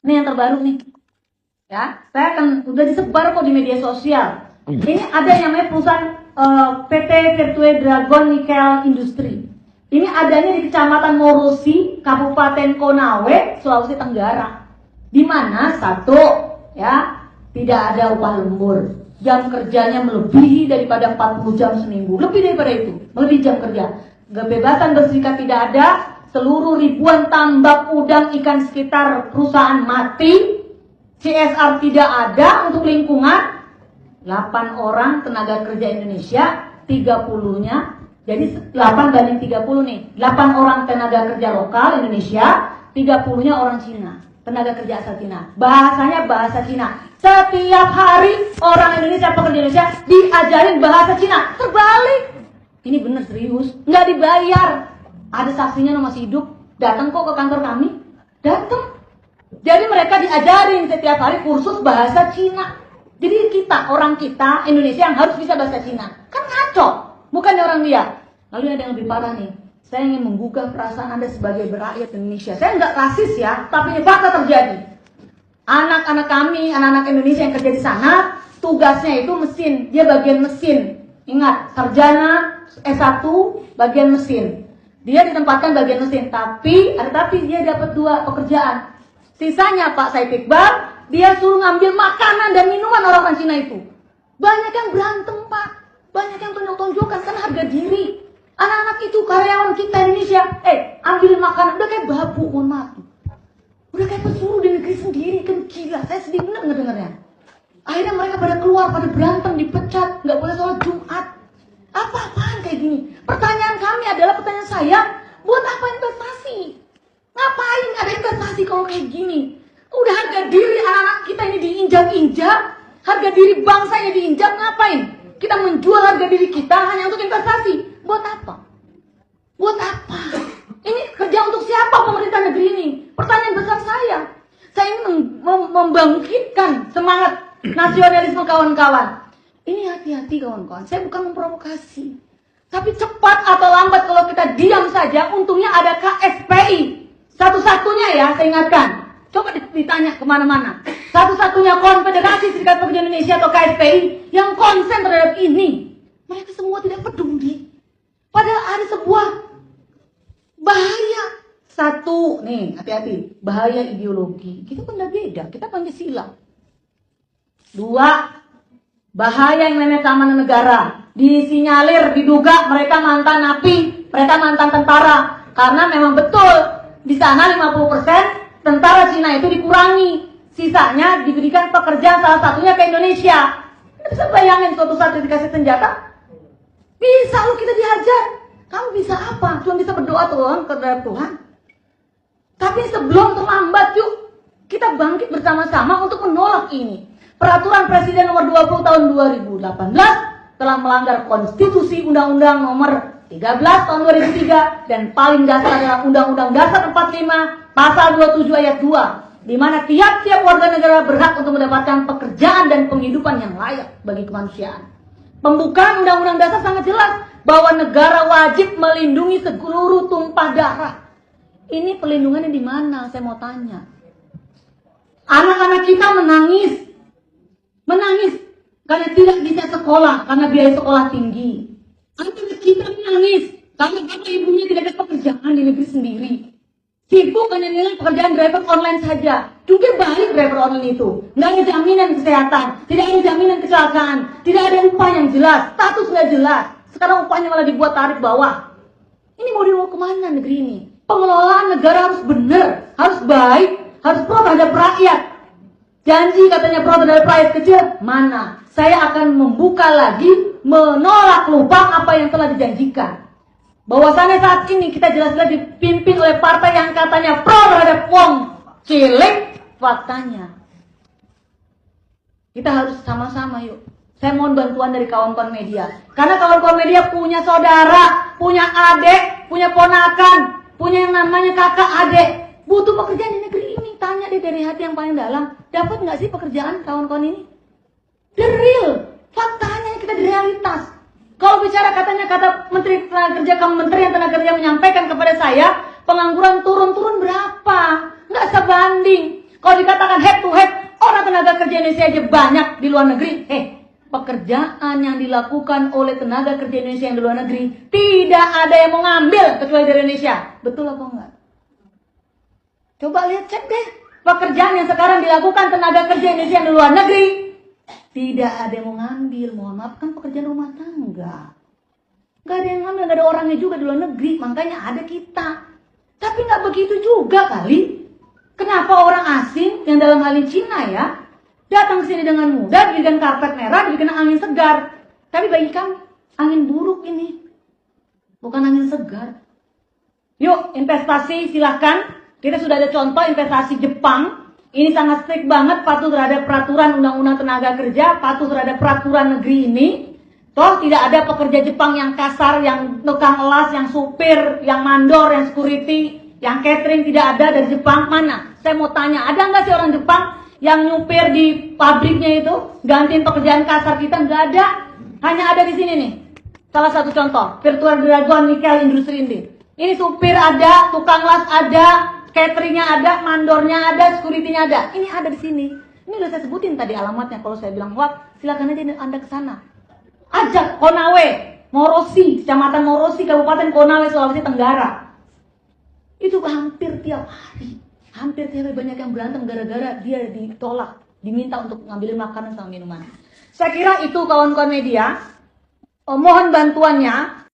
Ini yang terbaru nih. Ya, saya akan udah disebar kok di media sosial. Ini ada yang namanya perusahaan PT Virtue Dragon Nickel Industry. Ini adanya di Kecamatan Morosi, Kabupaten Konawe, Sulawesi Tenggara. Di mana satu, ya, tidak ada upah lembur. Jam kerjanya melebihi daripada 40 jam seminggu. Lebih daripada itu, melebihi jam kerja. Kebebasan berserikat tidak ada. Seluruh ribuan tambak udang ikan sekitar perusahaan mati. CSR tidak ada untuk lingkungan. 8 orang tenaga kerja Indonesia, 30-nya, jadi 8 banding 30 nih. 8 orang tenaga kerja lokal Indonesia, 30-nya orang Cina, tenaga kerja asal Cina. Bahasanya bahasa Cina. Setiap hari orang Indonesia, pekerja Indonesia diajarin bahasa Cina. Terbalik. Ini bener serius, nggak dibayar. Ada saksinya masih hidup, datang kok ke kantor kami, datang. Jadi mereka diajarin setiap hari kursus bahasa Cina. Jadi kita, orang kita, Indonesia yang harus bisa bahasa Cina. Kan ngaco, bukannya orang dia. Lalu ada yang lebih parah nih. Saya ingin menggugah perasaan Anda sebagai rakyat Indonesia. Saya nggak rasis ya, tapi ini fakta terjadi. Anak-anak kami, anak-anak Indonesia yang kerja di sana, tugasnya itu mesin. Dia bagian mesin. Ingat, sarjana S1 bagian mesin. Dia ditempatkan bagian mesin, tapi dia dapat 2 pekerjaan. Sisanya Pak Said Iqbal, dia suruh ngambil makanan dan minuman orang-orang Cina itu. Banyak yang berantem Pak, banyak yang tonjok-tonjokan karena harga diri. Anak-anak itu karyawan kita Indonesia, ambil makanan, udah kayak babu, mohon maaf. Udah kayak pesuruh di negeri sendiri, kan gila. Saya sedih bener ngedengarnya. Akhirnya mereka pada keluar, pada berantem, dipecat, nggak boleh sholat Jumat. Apa-apaan kayak gini? Pertanyaan kami adalah, pertanyaan saya, buat apa investasi? Ngapain ada investasi kalau kayak gini? Udah harga diri anak-anak kita ini diinjak-injak, harga diri bangsa ini diinjak, ngapain? Kita menjual harga diri kita hanya untuk investasi. Buat apa? Buat apa? Ini kerja untuk siapa pemerintah negeri ini? Pertanyaan besar saya. Saya ingin membangkitkan semangat nasionalisme kawan-kawan. Ini hati-hati kawan-kawan, saya bukan memprovokasi. Tapi cepat atau lambat kalau kita diam saja, untungnya ada KSPI. Satu-satunya ya, saya ingatkan. Coba ditanya kemana-mana. Satu-satunya Konfederasi Serikat Pekerja Indonesia atau KSPI yang konsen terhadap ini. Mereka semua tidak peduli. Padahal ada sebuah bahaya. Satu, nih hati-hati, bahaya ideologi. Kita kan udah beda, kita Pancasila. 2, bahaya yang namanya keamanan negara. Disinyalir, diduga mereka mantan napi, mereka mantan tentara. Karena memang betul, di sana 50% tentara Cina itu dikurangi. Sisanya diberikan pekerjaan salah satunya ke Indonesia. Anda bisa bayangin suatu saat dikasih senjata? Bisa loh kita dihajar. Kamu bisa apa? Cuma bisa berdoa Tuhan kepada Tuhan. Tapi sebelum terlambat yuk, kita bangkit bersama-sama untuk menolak ini. Peraturan Presiden nomor 20 tahun 2018 telah melanggar konstitusi Undang-Undang nomor 13 tahun 2003 dan paling dasar adalah Undang-Undang Dasar 45 pasal 27 ayat 2 di mana tiap-tiap warga negara berhak untuk mendapatkan pekerjaan dan penghidupan yang layak bagi kemanusiaan. Pembukaan Undang-Undang Dasar sangat jelas bahwa negara wajib melindungi seluruh tumpah darah. Ini perlindungannya di mana? Saya mau tanya. Anak-anak kita menangis karena tidak bisa sekolah, karena biaya sekolah tinggi. Anak-anak kita menangis karena bapak ibunya tidak ada pekerjaan di negeri sendiri. Sibuk hanya dengan pekerjaan driver online saja. Juga balik driver online itu. Nggak ada jaminan kesehatan, tidak ada jaminan kecelakaan, tidak ada upah yang jelas, status nggak jelas. Sekarang upahnya malah dibuat tarif bawah. Ini mau dibawa kemana negeri ini? Pengelolaan negara harus benar, harus baik, harus pro terhadap rakyat. Janji katanya pro terhadap rakyat kecil, mana? Saya akan membuka lagi, menolak lupa apa yang telah dijanjikan. Bahwasannya saat ini kita jelas-jelas dipimpin oleh partai yang katanya pro terhadap wong cilik, faktanya. Kita harus sama-sama yuk. Saya mohon bantuan dari kawan-kawan media. Karena kawan-kawan media punya saudara, punya adik, punya ponakan, punya yang namanya kakak adik. Butuh pekerjaan di negeri ini. Tanya deh dari hati yang paling dalam. Dapat nggak sih pekerjaan kawan-kawan ini? The real. Faktanya kita di realitas. Kalau bicara kata Menteri Tenaga Kerja, Kementerian Tenaga Kerja menyampaikan kepada saya, pengangguran turun berapa? Nggak sebanding. Kalau dikatakan head to head, orang tenaga kerja Indonesia aja banyak di luar negeri. Pekerjaan yang dilakukan oleh tenaga kerja Indonesia yang di luar negeri tidak ada yang mau ngambil kecuali dari Indonesia. Betul apa enggak? Coba lihat, cek deh. Pekerjaan yang sekarang dilakukan tenaga kerja Indonesia yang di luar negeri tidak ada yang mau ngambil. Mohon maaf, kan pekerjaan rumah tangga. Gak ada yang ngambil, gak ada orangnya juga di luar negeri. Makanya ada kita. Tapi gak begitu juga kali. Kenapa orang asing yang dalam hal ini Cina ya, datang ke sini dengan mudah, diberikan karpet merah, diberikan angin segar. Tapi bagi kami, angin buruk ini. Bukan angin segar. Yuk, investasi silahkan. Kita sudah ada contoh investasi Jepang. Ini sangat strict banget, patuh terhadap peraturan undang-undang tenaga kerja, patuh terhadap peraturan negeri ini. Toh tidak ada pekerja Jepang yang kasar, yang tukang elas, yang supir, yang mandor, yang security, yang catering, tidak ada dari Jepang. Mana? Saya mau tanya, ada nggak sih orang Jepang yang nyupir di pabriknya itu gantiin pekerjaan kasar kita? Nggak ada. Hanya ada di sini nih. Salah satu contoh, Virtual Dragon Nickel Industri ini supir ada, tukang las ada, cateringnya ada, mandornya ada, securitynya ada. Ini ada di sini. Ini udah saya sebutin tadi alamatnya. Kalau saya bilang wah, silakan aja Anda ke sana. Ajak Konawe, Morosi, Kecamatan Morosi, Kabupaten Konawe, Sulawesi Tenggara. Itu hampir tiap hari. Hampir tiap hari banyak yang berantem gara-gara dia ditolak, diminta untuk ngambilin makanan sama minuman. Saya kira itu kawan-kawan media. Mohon bantuannya.